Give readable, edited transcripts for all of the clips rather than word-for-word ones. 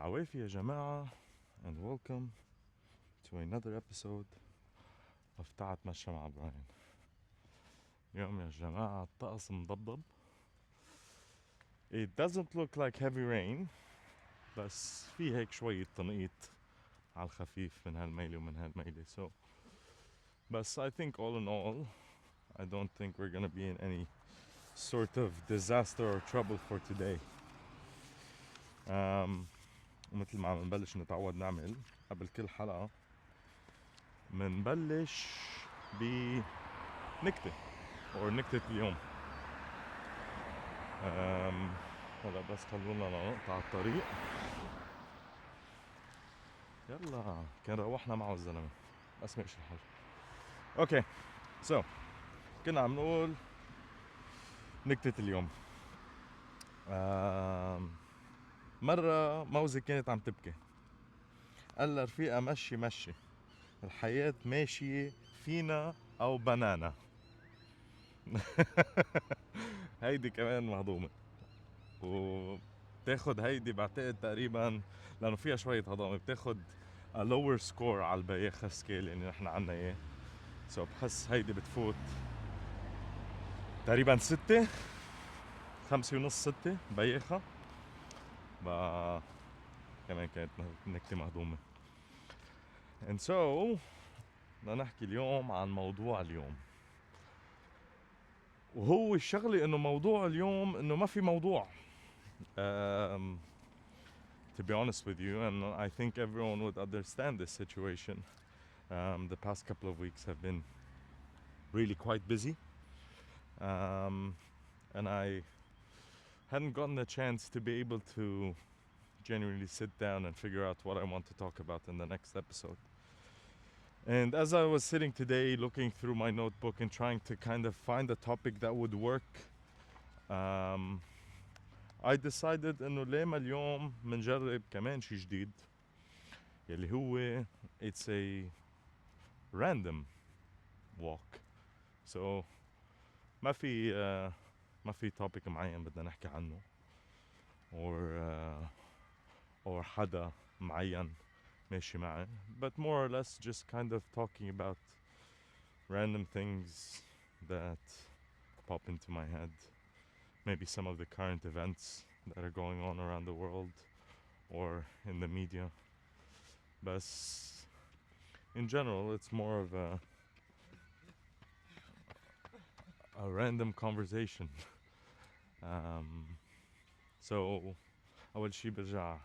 العوافي يا جماعة and welcome to another episode of تعا اتمشى مع براين. اليوم يا جماعة الطقس مضبضب. It doesn't look like heavy rain بس في هيك شوية تنقيط على الخفيف من هالميلة ومن هالميلة. So بس I think all in all I don't think we're gonna be in any sort of disaster or trouble for today. ومثل ما عم نبلش نتعود نعمل قبل كل حلقة منبلش بنكتة أو نكتة اليوم. هلا بس خلونا نقطع الطريق. يلا كان روحنا معه الزلمة بس ماشي الحال. اوكي سو كنا عم نقول نكتة اليوم. مرة موزة كانت عم تبكي، قال لها رفيقة مشي الحياة ماشية فينا أو بنانا. هيدي كمان مهضومة وبتاخد هيدي بعتقد تقريبا لأنه فيها شوية هضامة بتاخد a lower score على البياخة سكيل اللي نحن عنا اياه. سو بحس هيدي بتفوت تقريبا 6 5.5 6 بياخة. كمان كانت نكتة مهضومة. and so بدنا نحكي اليوم عن موضوع اليوم، وهو الشغلة انه موضوع اليوم انه ما في موضوع. To be honest with you, and I think everyone would understand this situation. The past couple of weeks have been really quite busy, and I hadn't gotten the chance to be able to genuinely sit down and figure out what I want to talk about in the next episode. And as I was sitting today looking through my notebook and trying to kind of find a topic that would work, I decided انه ليه ما اليوم منجرب كمان شي جديد يلي هو it's a random walk. So ما في topic معين بدنا نحكي عنه or حدا معين ماشي معي, but more or less just kind of talking about random things that pop into my head. Maybe some of the current events that are going on around the world or in the media. But in general, it's more of a random conversation. So أول شي برجع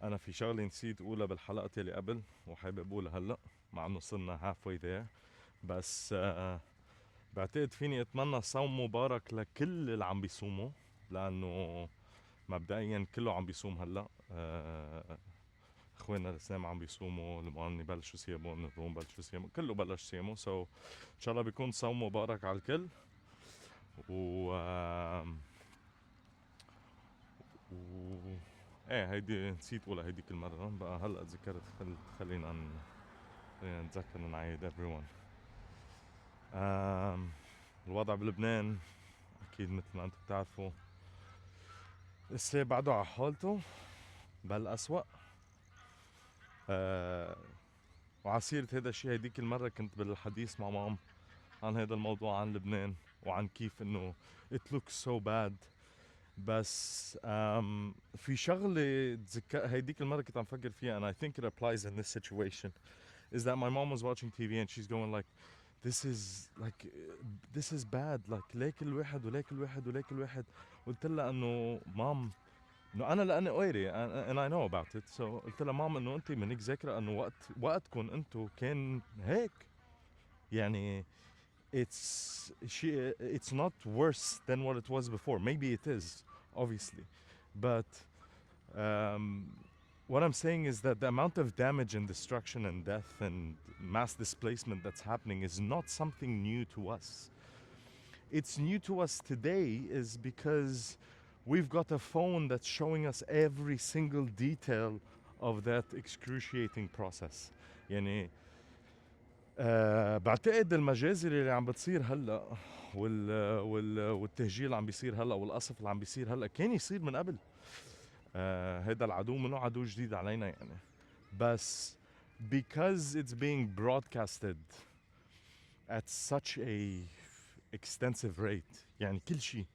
أنا في شغلة نسيت أقولها بالحلقة اللي قبل وحابب أقولها هلأ مع إنه صرنا halfway there. بس بعتقد فيني أتمنى صوم مبارك لكل اللي عم بيصوموا, لأنه مبدئيا كله عم بيصوم هلأ. اخواننا الاسلام عم بيصوموا, المؤمنين بلشوا صياموا, من الروم بلشوا صياموا, كله بلش صياموا. سو ان شاء الله بيكون صوم مبارك على الكل. و ايه هيدي نسيت اقولها هيديك المره, بقى هلا تذكرت. خلينا نتذكر نعيد everyone. الوضع بلبنان اكيد مثل ما انتم بتعرفوا لسه بعده على حالته بل اسوأ. وعسيرة هيدا الشيء هيديك المرة كنت بالحديث مع مام عن هذا الموضوع, عن لبنان وعن كيف انه it looks so bad. بس في شغلة هيديك المرة كنت عم فكر فيها, and I think it applies in this situation, is that my mom was watching TV and she's going like this is bad, like ليه كل واحد وليه كل واحد وليه كل واحد. قلت لها انه مام انه انا لاني قاري and I know about it. So قلت لها مام انه انت منك ذاكره انه وقتكم انتم كان هيك, يعني it's not worse than what it was before. Maybe it is, obviously, but what I'm saying is that the amount of damage and destruction and death and mass displacement that's happening is not something new to us. It's new to us today is because we've got a phone that's showing us every single detail of that excruciating process. يعني بعتقد المجازر اللي عم بتصير هلا والتهجير اللي عم بيصير هلا والقصف اللي عم بيصير هلا كان يصير من قبل. هيدا العدو منه عدو جديد علينا يعني. بس because it's being broadcasted at such a extensive rate يعني كل شيء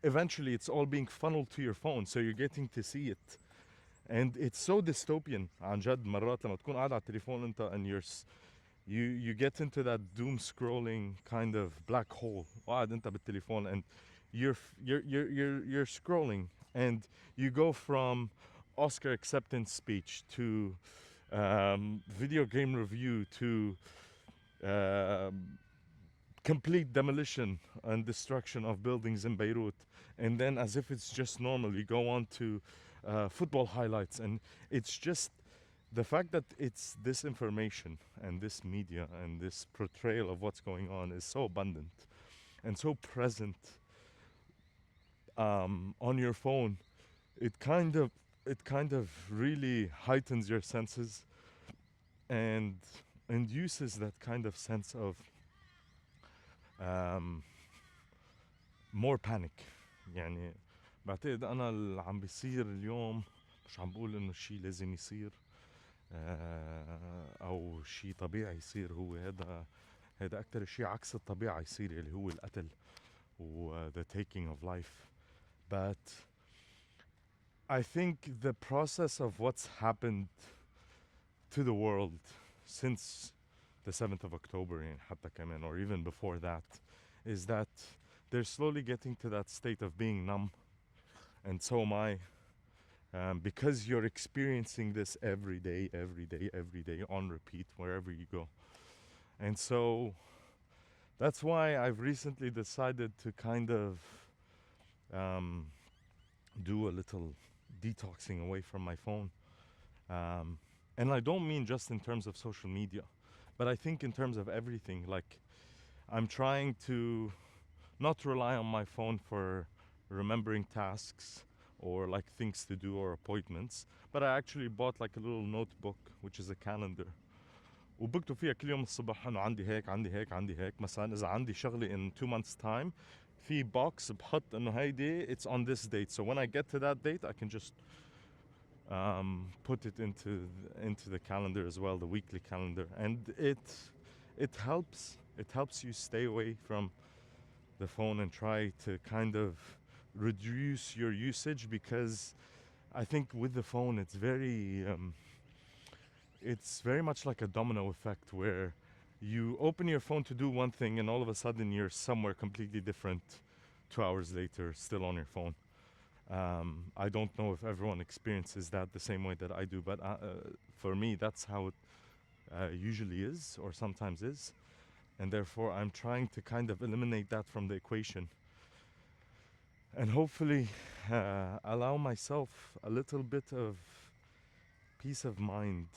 eventually it's all being funneled to your phone, so you're getting to see it. And it's so dystopian عن جد. مرات لما تكون قاعد على التليفون انت and you get into that doom scrolling kind of black hole وقاعد انت بالتليفون and you're scrolling and you go from Oscar acceptance speech to video game review to complete demolition and destruction of buildings in Beirut. And then, as if it's just normal, you go on to football highlights. And it's just the fact that it's this information and this media and this portrayal of what's going on is so abundant and so present on your phone. It kind of really heightens your senses and induces that kind of sense of more panic. يعني بعتقد انا اللي عم بيصير اليوم مش عم بقول انه شيء لازم يصير او شيء طبيعي يصير. هو هذا اكثر شيء عكس الطبيعة يصير اللي هو القتل و the taking of life. But I think the process of what's happened to the world since the 7th of October يعني حتى كمان or even before that is that they're slowly getting to that state of being numb, and so am I, because you're experiencing this every day on repeat wherever you go. And so that's why I've recently decided to kind of do a little detoxing away from my phone, and I don't mean just in terms of social media, but I think in terms of everything. Like, I'm trying to not rely on my phone for remembering tasks or like things to do or appointments, but I actually bought like a little notebook which is a calendar وبكتب فيها كل يوم الصبح انه عندي هيك عندي هيك عندي هيك. مثلا اذا عندي شغله in 2 months time في box بحط انه هيدي it's on this date, so when I get to that date I can just put it into the calendar as well, the weekly calendar. And it helps you stay away from the phone and try to kind of reduce your usage, because I think with the phone it's very much like a domino effect where you open your phone to do one thing and all of a sudden you're somewhere completely different 2 hours later, still on your phone. I don't know if everyone experiences that the same way that I do, but for me that's how it usually is or sometimes is. And therefore I'm trying to kind of eliminate that from the equation and hopefully allow myself a little bit of peace of mind,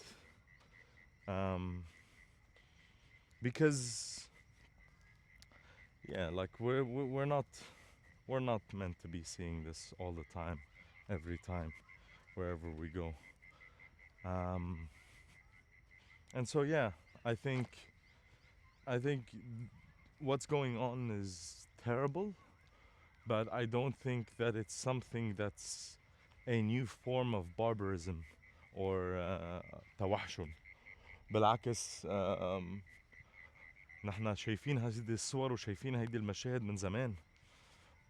because yeah, like we're not meant to be seeing this all the time, every time, wherever we go. And so yeah, I think what's going on is terrible, but I don't think that it's something that's a new form of barbarism or توحشن. بالعكس نحن شايفين هذه الصور وشايفين هيدي المشاهد من زمان،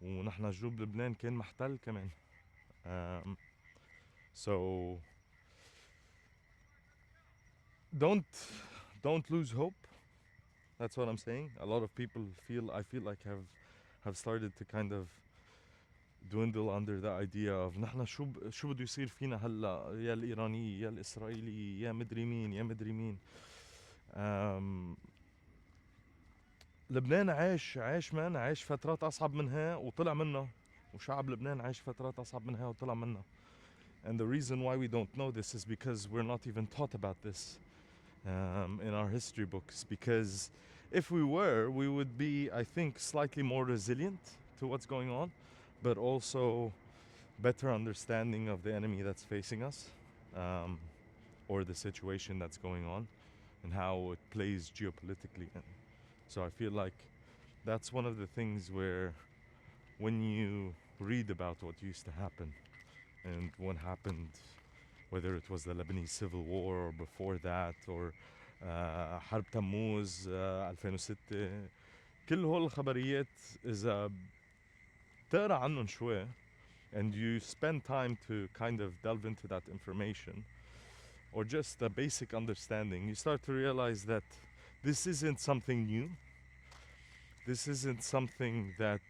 ونحن جنوب لبنان كان محتل كمان. So don't lose hope. That's what I'm saying. A lot of people I feel like have started to kind of dwindle under the idea of نحن شو بده يصير فينا هلا، يا الإيراني يا الإسرائيلي يا مدري مين يا مدري مين. لبنان عاش فترات أصعب منها وطلع منها، وشعب لبنان عاش فترات أصعب منها وطلع منها. And the reason why we don't know this is because we're not even taught about this in our history books. Because if we were, we would be, I think, slightly more resilient to what's going on, but also better understanding of the enemy that's facing us, or the situation that's going on and how it plays geopolitically. And so I feel like that's one of the things where when you read about what used to happen and what happened, whether it was the Lebanese civil war or before that, or حرب تموز 2006. كل هول الخبريات إذا بتقرا عنهم شوي and you spend time to kind of delve into that information or just a basic understanding, you start to realize that this isn't something new. This isn't something that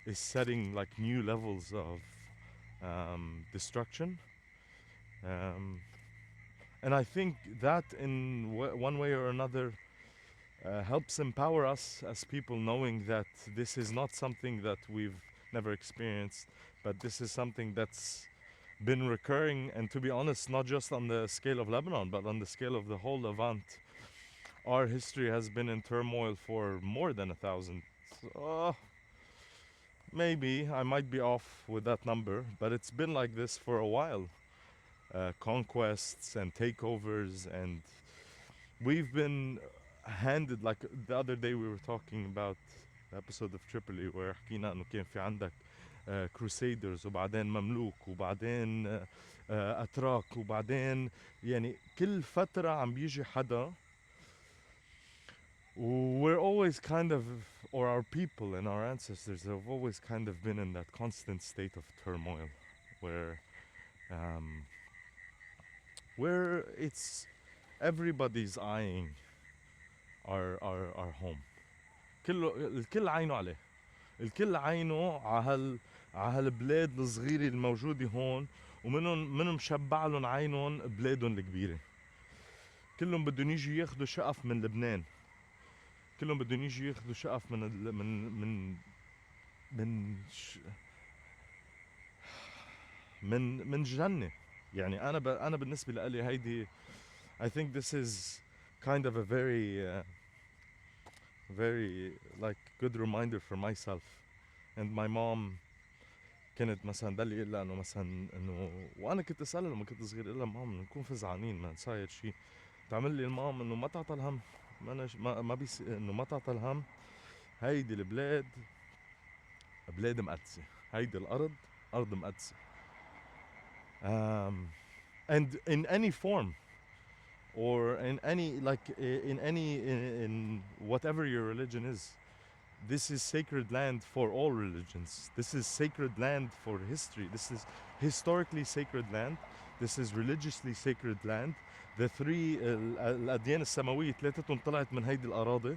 is setting like new levels of destruction. Um, and I think that in one way or another helps empower us as people, knowing that this is not something that we've never experienced, but this is something that's been recurring, and to be honest, not just on the scale of Lebanon, but on the scale of the whole Levant. Our history has been in turmoil for more than 1,000. Maybe I might be off with that number, but it's been like this for a while. Conquests and takeovers, and we've been handed, like the other day we were talking about the episode of Tripoli where حكينا انه كان في عندك crusaders وبعدين مملوك وبعدين اتراك وبعدين يعني كل فترة عم بيجي حدا. We're always kind of, or our people and our ancestors have always kind of been in that constant state of turmoil where it's everybody's eyeing our home. الكل عينه عليه. الكل عينه على هالبلاد الصغيرة الموجودة هون، ومنهم مشبع لهم عينهم بلادهم الكبيرة. كلهم بدهم يجوا ياخدوا شقف من لبنان. كلهم بدهم يجوا ياخدوا شقف من جنة. يعني أنا بالنسبة لي هيدي I think this is kind of a very like good reminder for myself. And my mom كانت مثلا ضل يقول لها انه مثلا انه، وانا كنت اسالها لما كنت صغير اقول لها مام نكون فزعانين ما صاير شيء، تعمل لي المام انه ما تعطى الهم، ما بيس انه ما تعطى الهم، هيدي البلاد بلاد مقدسه، هيدي الارض ارض مقدسه. And in any form or in any like in whatever your religion is, this is sacred land for all religions. This is sacred land for history. This is historically sacred land. This is religiously sacred land. The three الأديان السماوية ثلاثتهم طلعت من هيدي الأراضي.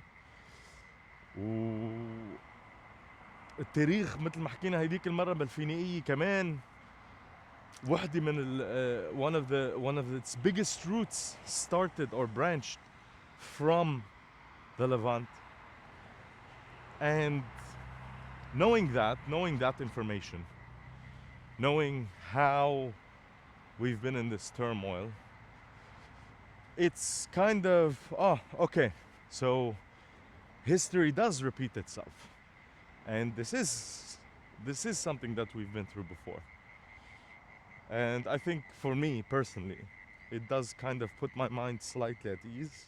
والتاريخ مثل ما حكينا هيديك المرة بالفينيقية كمان وحدة من one of its biggest roots started or branched from the Levant. And knowing that information, knowing how we've been in this turmoil, it's kind of, okay, so history does repeat itself. And this is something that we've been through before. And I think for me personally, it does kind of put my mind slightly at ease.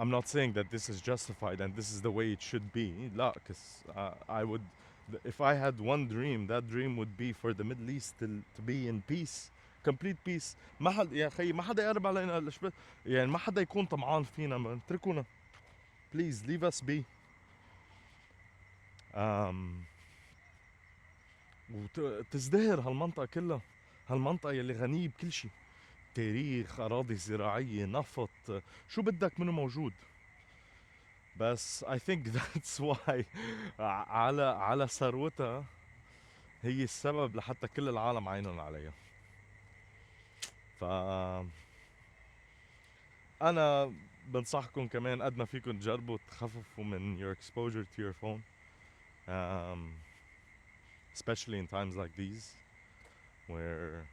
I'm not saying that this is justified and this is the way it should be. لا, because I would, if I had one dream, that dream would be for the Middle East to be in peace, complete peace. ما حد يا خي ما حدا يقرب علينا يعني ما حدا يكون طمعان فينا، اتركونا. Please leave us be. وتزدهر هالمنطقة كلها، هالمنطقة يلي غنية بكل شيء، تاريخ، أراضي زراعية، نفط، شو بدك منه موجود. بس I think that's why على ثروتها هي السبب لحتى كل العالم عينهم عليها. ف أنا بنصحكم كمان قد ما فيكم تجربوا تخففوا من your exposure to your phone, especially in times like these where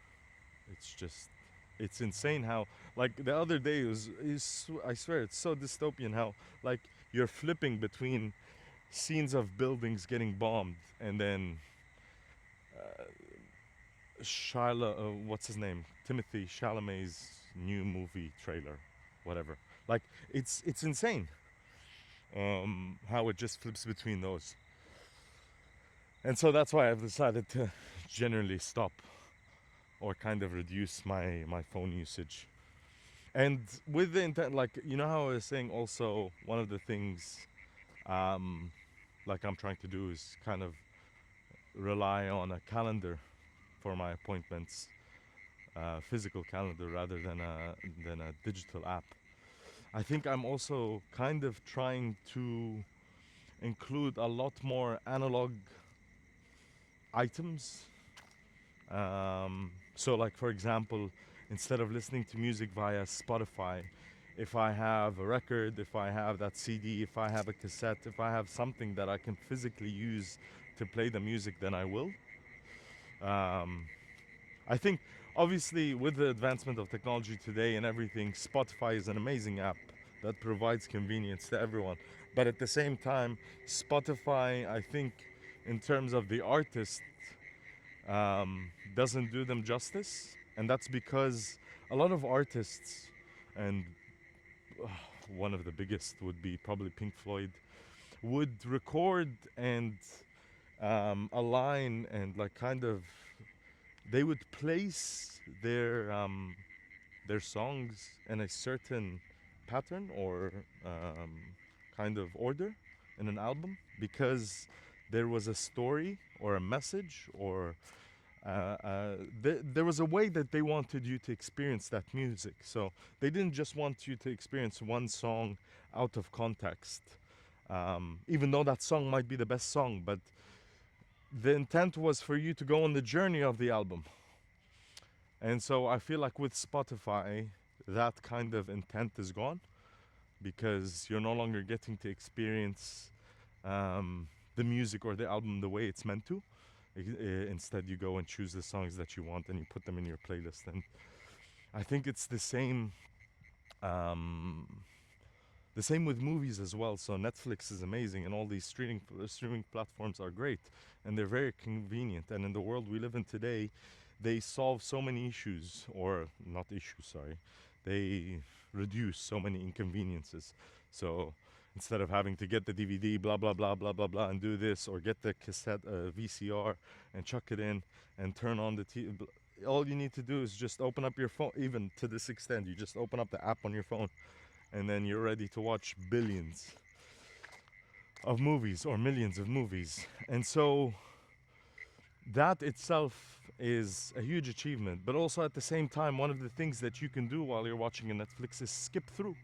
it's insane how, like the other day I swear it's so dystopian how like you're flipping between scenes of buildings getting bombed and then what's his name, Timothy Chalamet's new movie trailer, whatever. Like it's insane how it just flips between those. And so that's why I've decided to generally stop or kind of reduce my phone usage. And with the intent, like, you know how I was saying, also one of the things, um, like I'm trying to do is kind of rely on a calendar for my appointments, physical calendar rather than a digital app. I think I'm also kind of trying to include a lot more analog items. So, like for example, instead of listening to music via Spotify, if I have a record, if I have that CD, if I have a cassette, if I have something that I can physically use to play the music, then I will. Um, I think, obviously, with the advancement of technology today and everything, Spotify is an amazing app that provides convenience to everyone. But at the same time, Spotify, I think, in terms of the artist, doesn't do them justice. And that's because a lot of artists, and uh, one of the biggest would be probably Pink Floyd, would record and align and like kind of they would place their songs in a certain pattern or um, kind of order in an album because there was a story or a message or there was a way that they wanted you to experience that music. So they didn't just want you to experience one song out of context, even though that song might be the best song, but the intent was for you to go on the journey of the album. And so I feel like with Spotify, that kind of intent is gone because you're no longer getting to experience the music or the album the way it's meant to. Instead, you go and choose the songs that you want and you put them in your playlist. And I think it's um, the same with movies as well. So Netflix is amazing, and all these streaming platforms are great, and they're very convenient. And in the world we live in today, they solve so many issues, or not issues, sorry. They reduce so many inconveniences. So instead of having to get the DVD, blah blah blah blah blah blah, and do this, or get the cassette VCR and chuck it in and turn on the TV. All you need to do is just open up your phone. Even to this extent, you just open up the app on your phone and then you're ready to watch billions of movies or millions of movies. And so that itself is a huge achievement. But also at the same time, one of the things that you can do while you're watching a Netflix is skip through.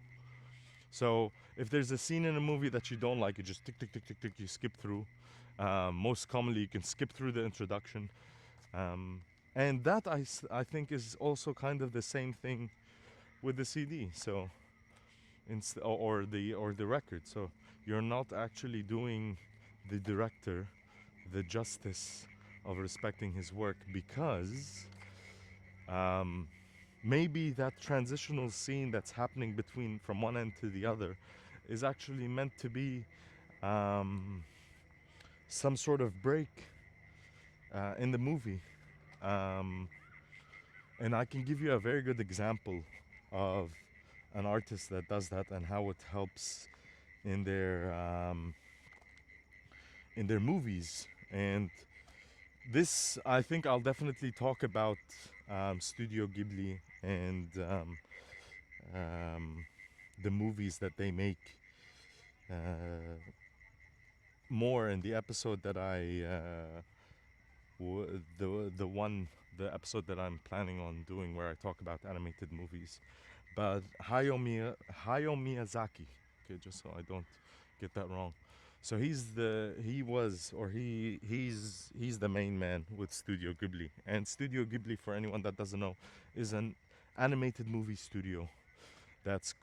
So if there's a scene in a movie that you don't like, you just tick, tick, tick, tick, tick, you skip through. Most commonly, you can skip through the introduction. And that I think is also kind of the same thing with the CD. So or the record. So you're not actually doing the director the justice of respecting his work because um, maybe that transitional scene that's happening between from one end to the other is actually meant to be um, some sort of break in the movie. Um, and I can give you a very good example of an artist that does that and how it helps in their movies. And this, I think, I'll definitely talk about Studio Ghibli and um, the movies that they make more in the episode that the episode that I'm planning on doing where I talk about animated movies. But Hayao Miyazaki, okay, just so I don't get that wrong. So he's the main man with Studio Ghibli. And Studio Ghibli, for anyone that doesn't know, is an animated movie studio that's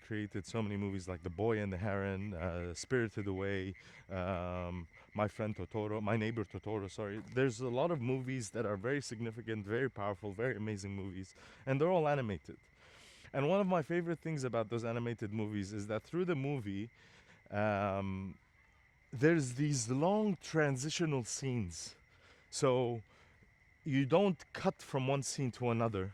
created so many movies like The Boy and the Heron, Spirited Away, My Friend Totoro, My Neighbor Totoro. Sorry, there's a lot of movies that are very significant, very powerful, very amazing movies, and they're all animated. And one of my favorite things about those animated movies is that through the movie, um, there's these long transitional scenes. So you don't cut from one scene to another.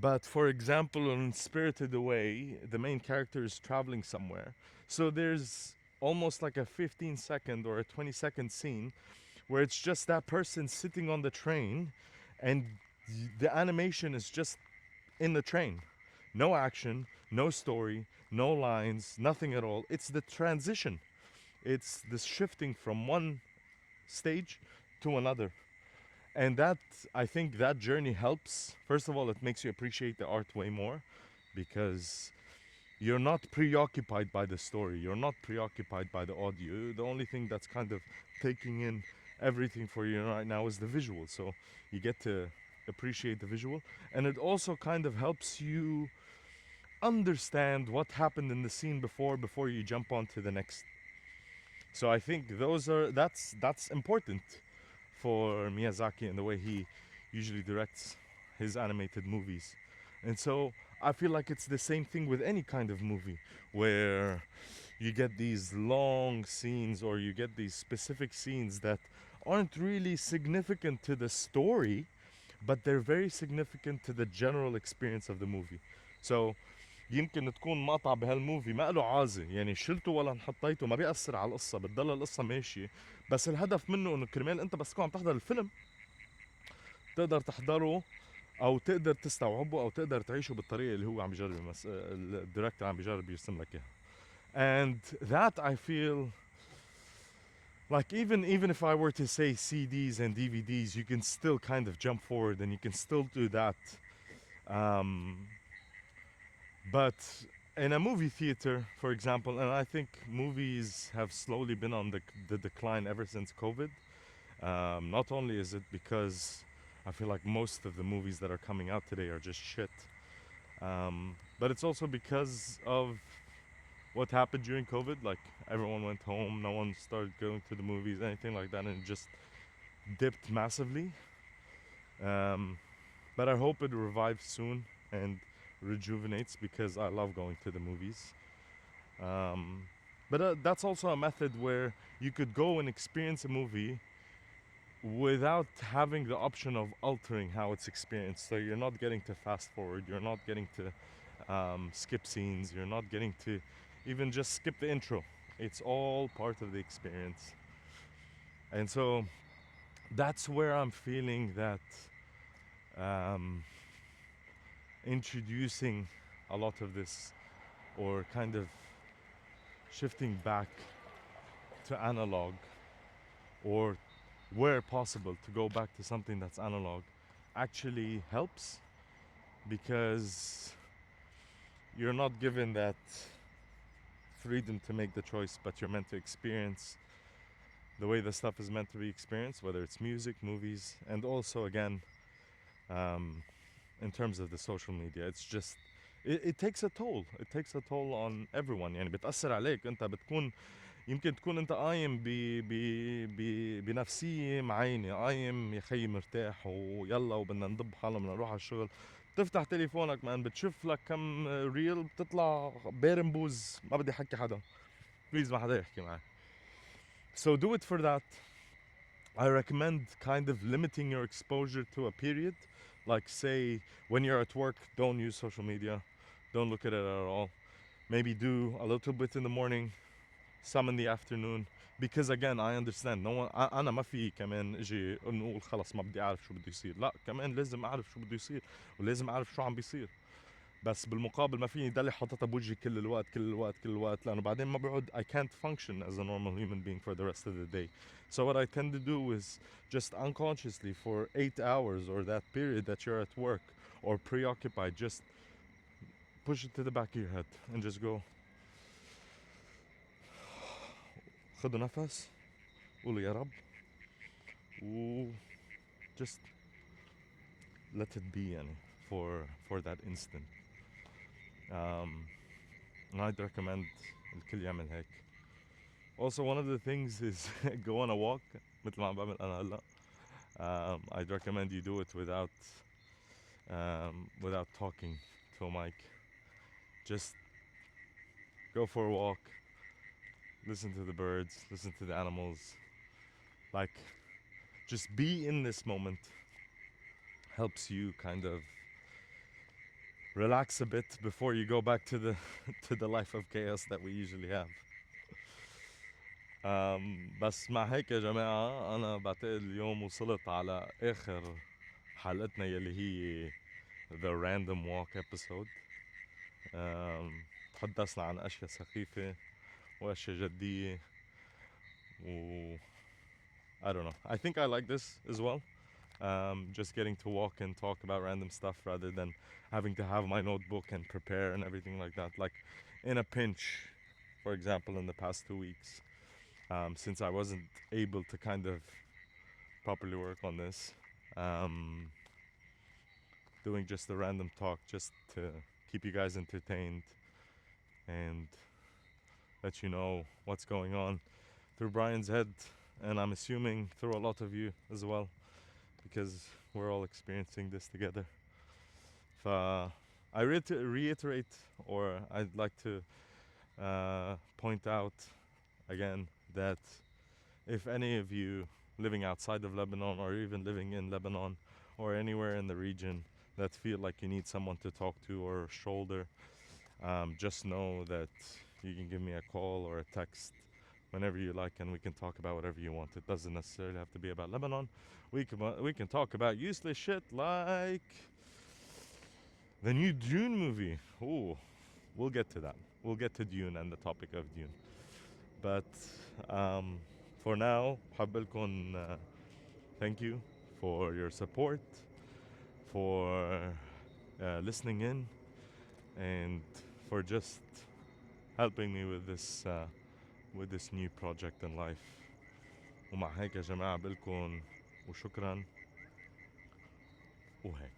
But for example, in Spirited Away, the main character is traveling somewhere. So there's almost like a 15-second or a 20-second scene where it's just that person sitting on the train and the animation is just in the train. No action, no story, no lines, nothing at all. It's the transition. It's the shifting from one stage to another. And that, I think that journey helps. First of all, it makes you appreciate the art way more because you're not preoccupied by the story. You're not preoccupied by the audio. The only thing that's kind of taking in everything for you right now is the visual. So you get to appreciate the visual. And it also kind of helps you understand what happened in the scene before you jump on to the next. So I think that's important for Miyazaki and the way he usually directs his animated movies. And so I feel like it's the same thing with any kind of movie where you get these long scenes or you get these specific scenes that aren't really significant to the story, but they're very significant to the general experience of the movie. So يمكن تكون مقطع بهالموفي ما له عازة، يعني شلته ولا انحطيته ما بيأثر على القصة، بتضل القصة ماشية، بس الهدف منه انه كرمال انت بس تكون عم تحضر الفيلم تقدر تحضره او تقدر تستوعبه او تقدر تعيشه بالطريقة اللي هو عم بيجرب الدايركتور عم بيجرب يرسم لك اياها. And that I feel like even if I were to say CDs and DVDs, you can still kind of jump forward and you can still do that. But in a movie theater, for example, and I think movies have slowly been on the decline ever since COVID. Not only is it because I feel like most of the movies that are coming out today are just shit, but it's also because of what happened during COVID. Like everyone went home, no one started going to the movies, anything like that, and it just dipped massively. But I hope it revives soon and rejuvenates because I love going to the movies. But that's also a method where you could go and experience a movie without having the option of altering how it's experienced. So you're not getting to fast forward, you're not getting to skip scenes, you're not getting to even just skip the intro. It's all part of the experience. And so that's where I'm feeling that introducing a lot of this or kind of shifting back to analog or where possible to go back to something that's analog actually helps because you're not given that freedom to make the choice, but you're meant to experience the way the stuff is meant to be experienced, whether it's music, movies, and also again in terms of the social media. It's just it takes a toll. It takes a toll on everyone. يعني بتأثر عليك. أنت بتكون يمكن تكون أنت قايم بنفسية معينة، قايم يا خيي مرتاح ويلا وبدنا نضب حالنا بدنا نروح على الشغل. تفتح تليفونك مان بتشوف لك كم ريل بتطلع بيرنبوز ما بدي حكي حدا. بليز ما حدا يحكي معي. So do it for that. I recommend kind of limiting your exposure to a period. Like say when you're at work, don't use social media. Don't look at it at all. Maybe do a little bit in the morning, some in the afternoon. Because again, I understand no one أنا ما في كمان اجي نقول خلص ما بدي أعرف شو بده يصير. لا كمان لازم أعرف شو بده يصير ولازم أعرف شو عم بيصير. بس بالمقابل ما فيني ضلي حاططها بوجهي كل الوقت لأنه بعدين ما بقعد I can't function as a normal human being for the rest of the day. So what I tend to do is just unconsciously for 8 hours or that period that you're at work or preoccupied, just push it to the back of your head and just go خدوا نفس قولوا يا رب و just let it be يعني for that instant. And I'd recommend الكل يعمل هيك. Also one of the things is go on a walk مثل ما عم بعمل أنا هلا. I'd recommend you do it without talking to a mic. Just go for a walk, listen to the birds, listen to the animals. Like just be in this moment helps you kind of relax a bit before you go back to the to the life of chaos that we usually have. بس مع هيك يا جماعة أنا بعتقد اليوم وصلت على آخر حلقتنا يلي هي The Random Walk episode. تحدثنا عن أشياء سخيفة وأشياء جدية و I don't know. I think I like this as well. Just getting to walk and talk about random stuff rather than having to have my notebook and prepare and everything like that. Like in a pinch, for example, in the past 2 weeks, since I wasn't able to kind of properly work on this, um, doing just a random talk just to keep you guys entertained and let you know what's going on through Brian's head, and I'm assuming through a lot of you as well, because we're all experiencing this together. I reiterate, or I'd like to point out again that if any of you living outside of Lebanon or even living in Lebanon or anywhere in the region that feel like you need someone to talk to or shoulder, just know that you can give me a call or a text whenever you like, and we can talk about whatever you want. It doesn't necessarily have to be about Lebanon. We can talk about useless shit like the new Dune movie. Ooh, we'll get to that. We'll get to Dune and the topic of Dune. But for now, حابلكم thank you for your support, for listening in, and for just helping me with this new project in life. ومع هيك يا جماعة بقلكن وشكرا وهيك.